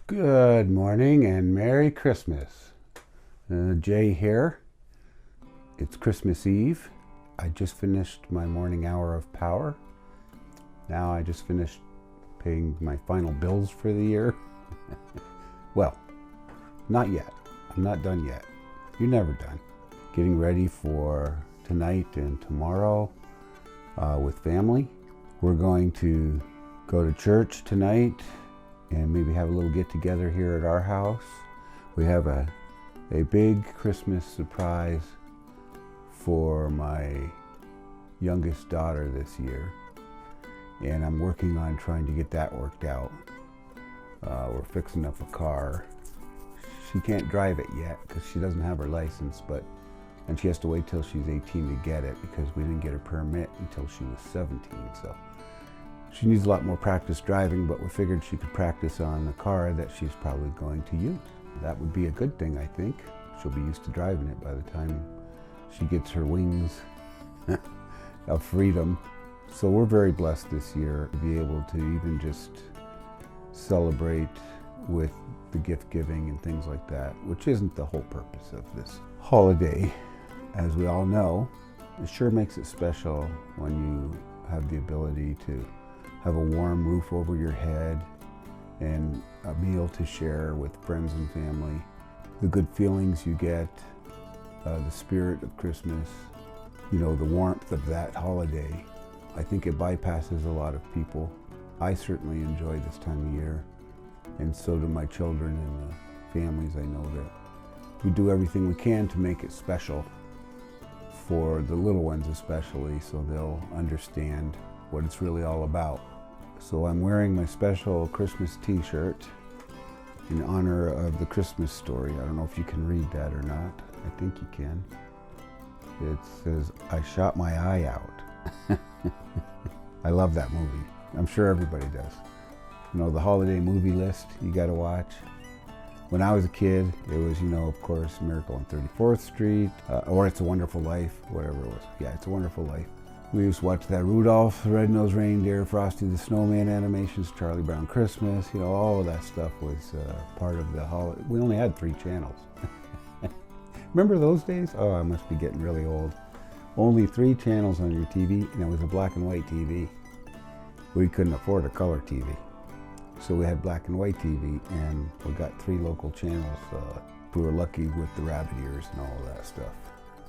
Good morning and Merry Christmas. Jay here. It's Christmas Eve. I just finished my morning hour of power. Now I just finished paying my final bills for the year. Well, not yet. I'm not done yet. You're never done. Getting ready for tonight and tomorrow with family. We're going to go to church tonight and maybe have a little get together here at our house. We have a big Christmas surprise for my youngest daughter this year, and I'm working on trying to get that worked out. We're fixing up a car. She can't drive it yet because she doesn't have her license, and she has to wait till she's 18 to get it because we didn't get her permit until she was 17. So she needs a lot more practice driving, but we figured she could practice on the car that she's probably going to use. That would be a good thing, I think. She'll be used to driving it by the time she gets her wings of freedom. So we're very blessed this year to be able to even just celebrate with the gift giving and things like that, which isn't the whole purpose of this holiday. As we all know, it sure makes it special when you have the ability to have a warm roof over your head and a meal to share with friends and family. The good feelings you get, the spirit of Christmas, the warmth of that holiday. I think it bypasses a lot of people. I certainly enjoy this time of year, and so do my children and the families. I know that we do everything we can to make it special for the little ones especially, so they'll understand what it's really all about. So I'm wearing my special Christmas t-shirt in honor of the Christmas Story. I don't know if you can read that or not. I think you can. It says, "I shot my eye out." I love that movie. I'm sure everybody does. The holiday movie list you gotta watch. When I was a kid, it was, of course, Miracle on 34th Street, or It's a Wonderful Life, whatever it was. Yeah, It's a Wonderful Life. We used to watch that Rudolph the Red-Nosed Reindeer, Frosty the Snowman animations, Charlie Brown Christmas, all of that stuff was part of the holiday. We only had 3 channels. Remember those days? Oh, I must be getting really old. Only 3 channels on your TV, and it was a black and white TV. We couldn't afford a color TV. So we had black and white TV, and we got 3 local channels. We were lucky with the rabbit ears and all of that stuff.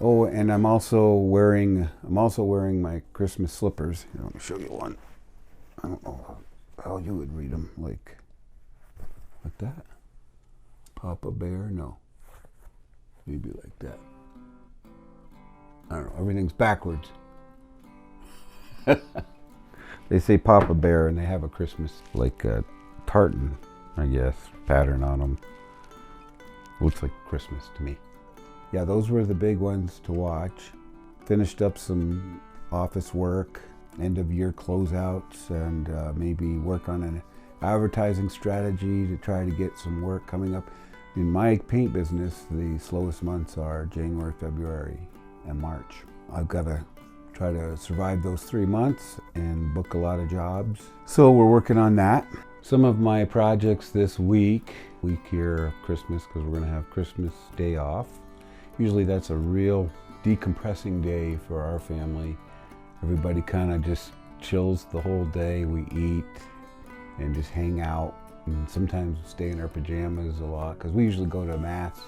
Oh, and I'm also wearing my Christmas slippers. Here, let me show you one. I don't know how you would read them, like that. Papa Bear? No. Maybe like that. I don't know. Everything's backwards. They say Papa Bear, and they have a Christmas, like a tartan, I guess, pattern on them. Looks like Christmas to me. Yeah, those were the big ones to watch. Finished up some office work, end of year closeouts, and maybe work on an advertising strategy to try to get some work coming up. In my paint business, the slowest months are January, February, and March. I've got to try to survive those 3 months and book a lot of jobs. So we're working on that. Some of my projects this week here of Christmas, because we're going to have Christmas Day off. Usually that's a real decompressing day for our family. Everybody kind of just chills the whole day. We eat and just hang out, and sometimes stay in our pajamas a lot, because we usually go to Mass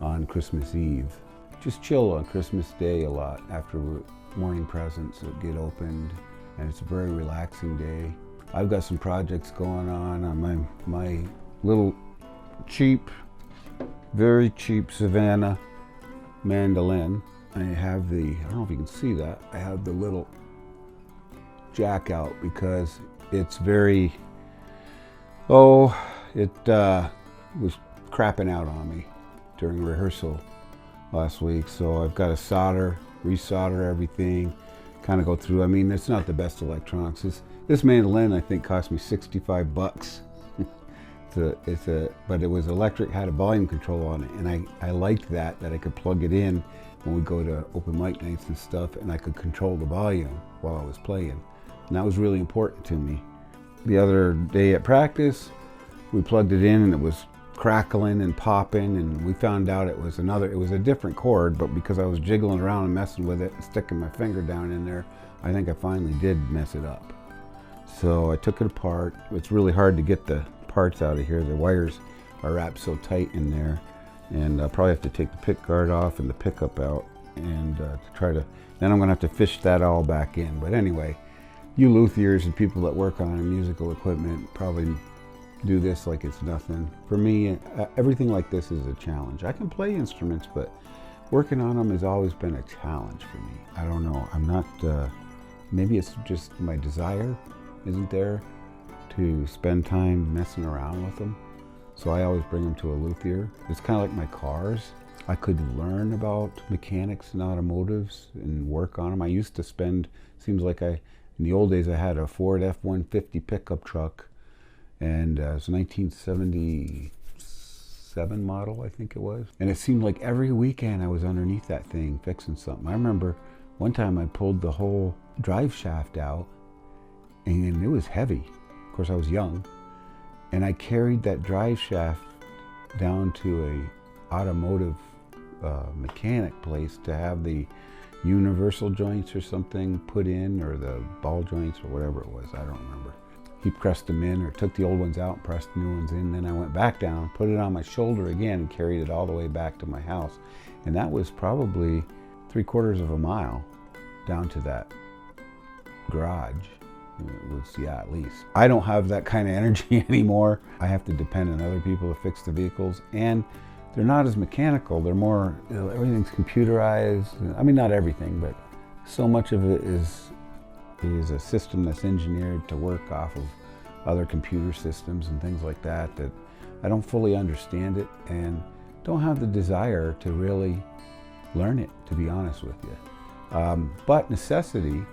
on Christmas Eve. Just chill on Christmas Day a lot after morning presents that get opened, and it's a very relaxing day. I've got some projects going on my little cheap, very cheap Savannah mandolin. I have I don't know if you can see that, I have the little jack out because it's very, it was crapping out on me during rehearsal last week. So I've got to resolder everything, kind of go through. I mean, it's not the best electronics. This mandolin, I think, cost me $65. But it was electric, had a volume control on it, and I liked that I could plug it in when we go to open mic nights and stuff, and I could control the volume while I was playing. And that was really important to me. The other day at practice, we plugged it in and it was crackling and popping, and we found out it was a different cord, but because I was jiggling around and messing with it, sticking my finger down in there, I think I finally did mess it up. So I took it apart. It's really hard to get the parts out of here. The wires are wrapped so tight in there, and I'll probably have to take the pick guard off and the pickup out, and then I'm gonna have to fish that all back in. But anyway, you luthiers and people that work on musical equipment probably do this like it's nothing. For me, everything like this is a challenge. I can play instruments, but working on them has always been a challenge for me. I don't know, I'm not, maybe it's just my desire isn't there to spend time messing around with them. So I always bring them to a luthier. It's kind of like my cars. I could learn about mechanics and automotives and work on them. I used to spend, seems like in the old days I had a Ford F-150 pickup truck, and it was a 1977 model, I think it was. And it seemed like every weekend I was underneath that thing fixing something. I remember one time I pulled the whole drive shaft out, and it was heavy. Of course I was young, and I carried that drive shaft down to a automotive mechanic place to have the universal joints or something put in, or the ball joints or whatever it was, I don't remember. He pressed them in, or took the old ones out and pressed the new ones in. Then I went back down, put it on my shoulder again, and carried it all the way back to my house. And that was probably 3/4 of a mile down to that garage. It was, yeah, at least. I don't have that kind of energy anymore. I have to depend on other people to fix the vehicles, and they're not as mechanical. They're more, everything's computerized. I mean, not everything, but so much of it is a system that's engineered to work off of other computer systems and things like that, that I don't fully understand it and don't have the desire to really learn it, to be honest with you. But necessity,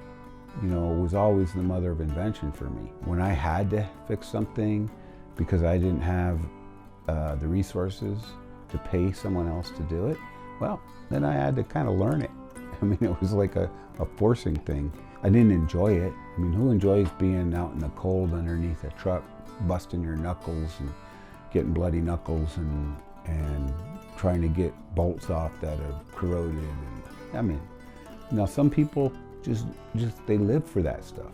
was always the mother of invention for me. When I had to fix something because I didn't have the resources to pay someone else to do it, well, then I had to kind of learn it. I mean, it was like a forcing thing. I didn't enjoy it. I mean, who enjoys being out in the cold underneath a truck, busting your knuckles and getting bloody knuckles and trying to get bolts off that are corroded? And I mean, some people just they live for that stuff.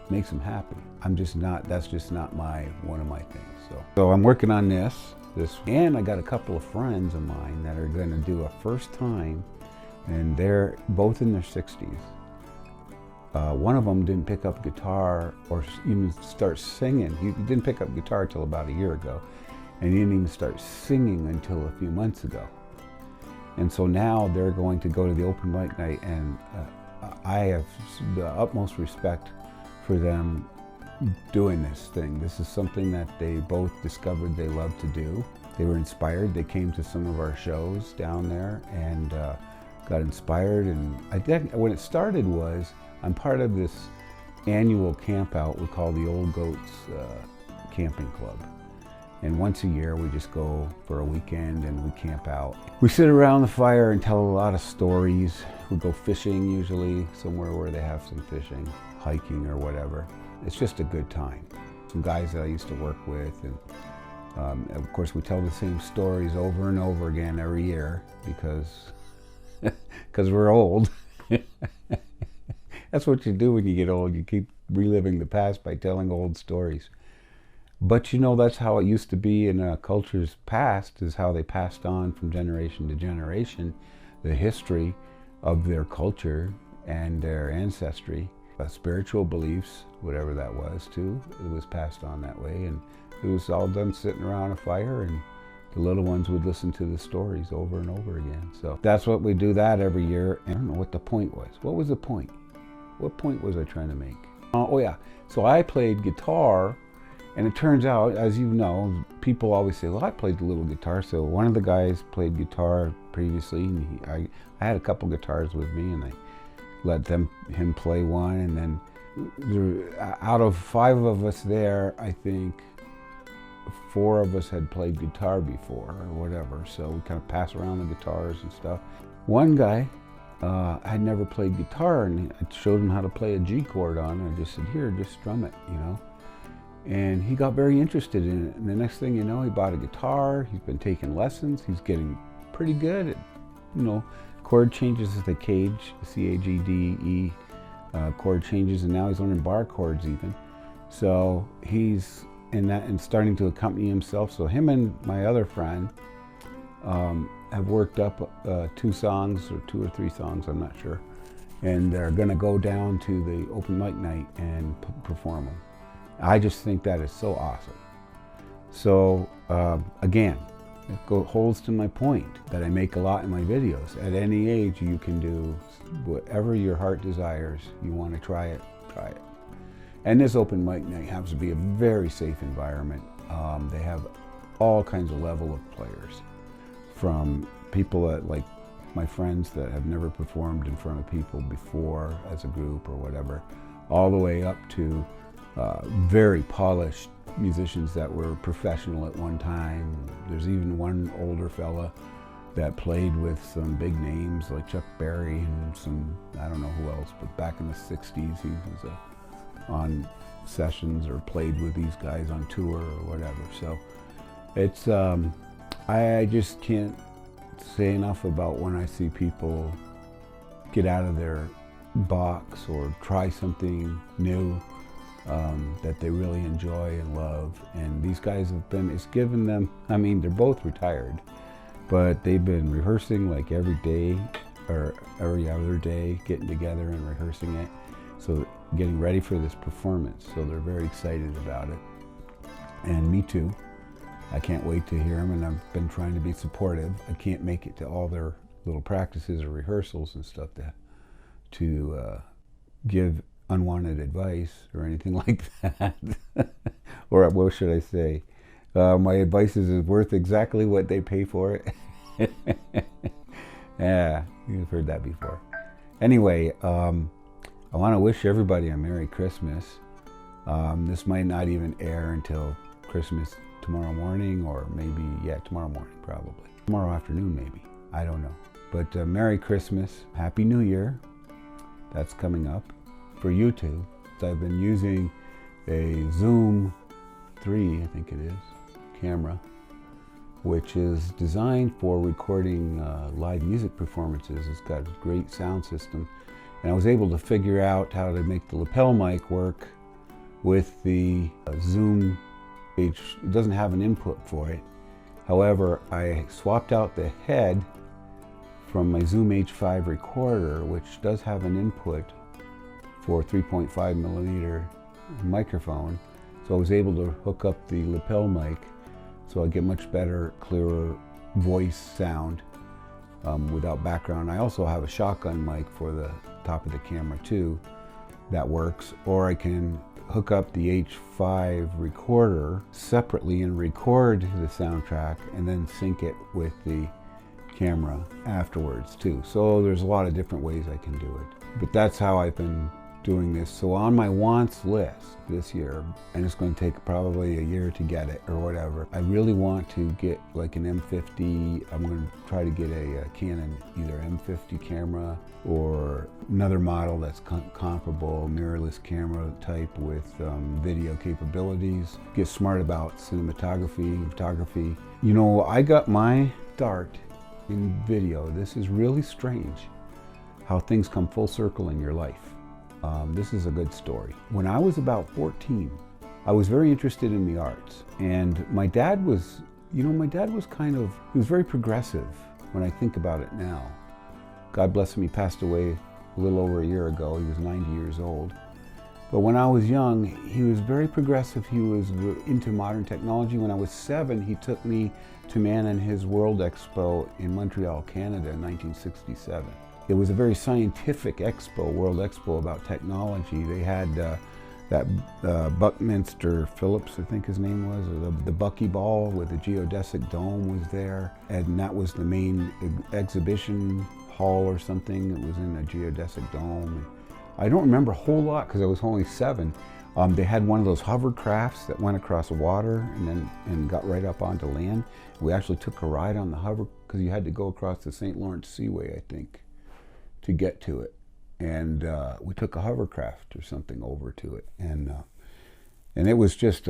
It makes them happy. I'm just not. That's just not one of my things. So I'm working on this, and I got a couple of friends of mine that are going to do a first time, and they're both in their 60s. One of them didn't pick up guitar or even start singing. He didn't pick up guitar till about a year ago, and he didn't even start singing until a few months ago. And so now they're going to go to the open mic night, and I have the utmost respect for them doing this thing. This is something that they both discovered they love to do. They were inspired. They came to some of our shows down there and got inspired. And when it started was, I'm part of this annual camp out we call the Old Goats Camping Club. And once a year we just go for a weekend and we camp out. We sit around the fire and tell a lot of stories. We go fishing usually, somewhere where they have some fishing, hiking or whatever. It's just a good time. Some guys that I used to work with, and of course we tell the same stories over and over again every year because we're old. That's what you do when you get old. You keep reliving the past by telling old stories. But that's how it used to be in cultures past, is how they passed on from generation to generation the history of their culture and their ancestry. Spiritual beliefs, whatever that was too, it was passed on that way. And it was all done sitting around a fire, and the little ones would listen to the stories over and over again. So that's what we do that every year. And I don't know what the point was. What was the point? What point was I trying to make? Oh yeah, so I played guitar, and it turns out, as you know, people always say, well, I played the little guitar. So one of the guys played guitar previously, and I had a couple guitars with me, and I let him play one. And then out of 5 of us there, I think 4 of us had played guitar before or whatever. So we kind of pass around the guitars and stuff. One guy had never played guitar, and I showed him how to play a G chord on it. I just said, here, just strum it, And he got very interested in it. And the next thing you know, he bought a guitar. He's been taking lessons. He's getting pretty good at, chord changes at the cage, C-A-G-D-E chord changes, and now he's learning bar chords even. So he's in that and starting to accompany himself. So him and my other friend have worked up 2 songs, or 2 or 3 songs, I'm not sure. And they're gonna go down to the open mic night and perform them. I just think that is so awesome. So again, it holds to my point that I make a lot in my videos. At any age, you can do whatever your heart desires. You want to try it, try it. And this open mic night happens to be a very safe environment. They have all kinds of level of players, from people that, like my friends that have never performed in front of people before as a group or whatever, all the way up to very polished musicians that were professional at one time. There's even one older fella that played with some big names like Chuck Berry and some, I don't know who else, but back in the 60s he was on sessions or played with these guys on tour or whatever. So it's, I just can't say enough about when I see people get out of their box or try something new that they really enjoy and love. And these guys have been, it's given them, I mean, they're both retired, but they've been rehearsing like every day or every other day, getting together and rehearsing it. So getting ready for this performance. So they're very excited about it. And me too. I can't wait to hear them, and I've been trying to be supportive. I can't make it to all their little practices or rehearsals and stuff to give unwanted advice or anything like that. Or what should I say? My advice is worth exactly what they pay for it. Yeah, you've heard that before. Anyway, I want to wish everybody a Merry Christmas. This might not even air until Christmas tomorrow morning, or maybe, yeah, tomorrow morning probably. Tomorrow afternoon maybe, I don't know. But Merry Christmas, Happy New Year, that's coming up for YouTube. I've been using a Zoom 3, I think it is, camera, which is designed for recording live music performances. It's got a great sound system. And I was able to figure out how to make the lapel mic work with the Zoom H. It doesn't have an input for it. However, I swapped out the head from my Zoom H5 recorder, which does have an input for 3.5 millimeter microphone. So I was able to hook up the lapel mic so I get much better, clearer voice sound without background. I also have a shotgun mic for the top of the camera too that works, or I can hook up the H5 recorder separately and record the soundtrack and then sync it with the camera afterwards too. So there's a lot of different ways I can do it. But that's how I've been doing this. So on my wants list this year, and it's going to take probably a year to get it or whatever, I really want to get like an M50. I'm going to try to get a Canon, either M50 camera or another model that's comparable, mirrorless camera type with video capabilities. Get smart about cinematography, photography. You know, I got my start in video. This is really strange how things come full circle in your life. This is a good story. When I was about 14, I was very interested in the arts. And my dad was, he was very progressive when I think about it now. God bless him, he passed away a little over a year ago. He was 90 years old. But when I was young, he was very progressive. He was into modern technology. When I was 7, he took me to Man and His World Expo in Montreal, Canada in 1967. It was a very scientific expo, World Expo, about technology. They had that Buckminster Phillips, I think his name was, or the buckyball with the geodesic dome was there. And that was the main exhibition hall or something. It was in a geodesic dome. I don't remember a whole lot because I was only 7. They had one of those hovercrafts that went across water and got right up onto land. We actually took a ride on the hover because you had to go across the St. Lawrence Seaway, I think, to get to it. And we took a hovercraft or something over to it. And And it was just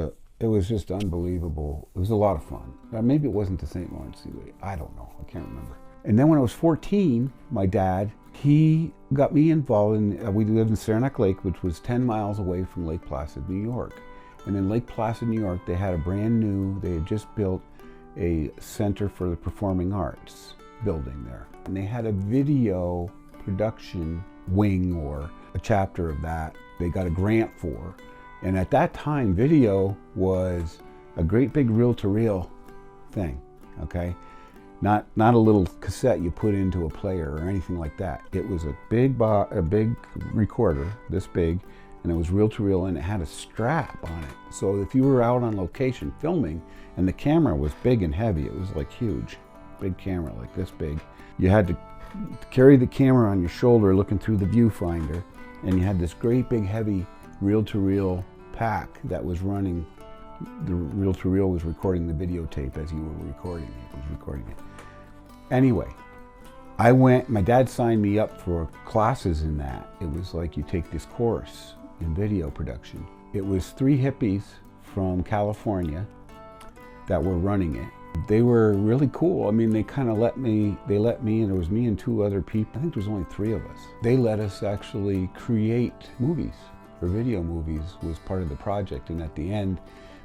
unbelievable. It was a lot of fun. Maybe it wasn't the St. Lawrence Seaway. I don't know. I can't remember. And then when I was 14, my dad, he got me involved in, we lived in Saranac Lake, which was 10 miles away from Lake Placid, New York. And in Lake Placid, New York, they had they had just built a Center for the Performing Arts building there. And they had a video production wing, or a chapter of that they got a grant for. And at that time, video was a great big reel-to-reel thing, okay? Not a little cassette you put into a player or anything like that. It was a big recorder, this big, and it was reel-to-reel, and it had a strap on it. So if you were out on location filming, and the camera was big and heavy, it was like huge, big camera, like this big. You had to carry the camera on your shoulder looking through the viewfinder, and you had this great big heavy reel-to-reel pack that was running. The reel-to-reel was recording the videotape as you were recording it. It was recording it. Anyway, my dad signed me up for classes in that. It was like you take this course in video production. It was 3 hippies from California that were running it. They were really cool. I mean, they kind of let me, and it was me and 2 other people. I think there was only 3 of us. They let us actually create movies, or video movies was part of the project. And at the end,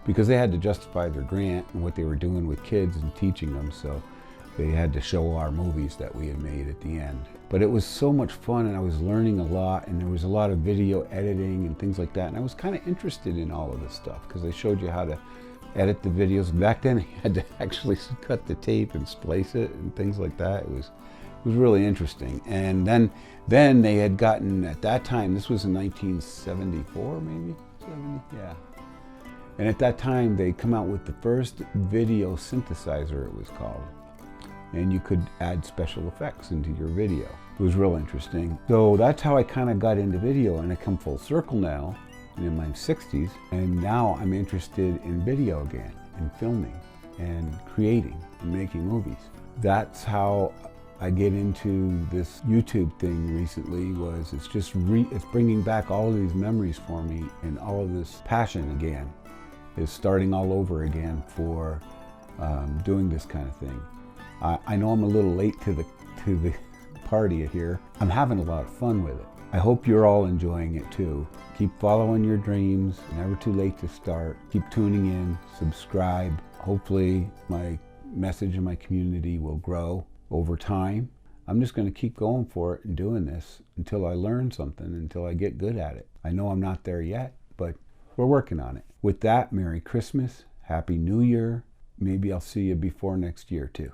because they had to justify their grant and what they were doing with kids and teaching them, so they had to show our movies that we had made at the end. But it was so much fun, and I was learning a lot, and there was a lot of video editing and things like that. And I was kind of interested in all of this stuff because they showed you how to edit the videos. Back then, you had to actually cut the tape and splice it and things like that. It was really interesting. And then they had gotten, at that time, this was in 1974, maybe 70, yeah. And at that time, they'd come out with the first video synthesizer, it was called. And you could add special effects into your video. It was real interesting. So that's how I kind of got into video, and I come full circle now, in my 60s, and now I'm interested in video again, and filming, and creating, and making movies. That's how I get into this YouTube thing recently. It's bringing back all of these memories for me, and all of this passion again is starting all over again for doing this kind of thing. I know I'm a little late to the party here. I'm having a lot of fun with it. I hope you're all enjoying it too. Keep following your dreams, never too late to start. Keep tuning in, subscribe. Hopefully my message in my community will grow over time. I'm just going to keep going for it and doing this until I learn something, until I get good at it. I know I'm not there yet, but we're working on it. With that, Merry Christmas, Happy New Year. Maybe I'll see you before next year too.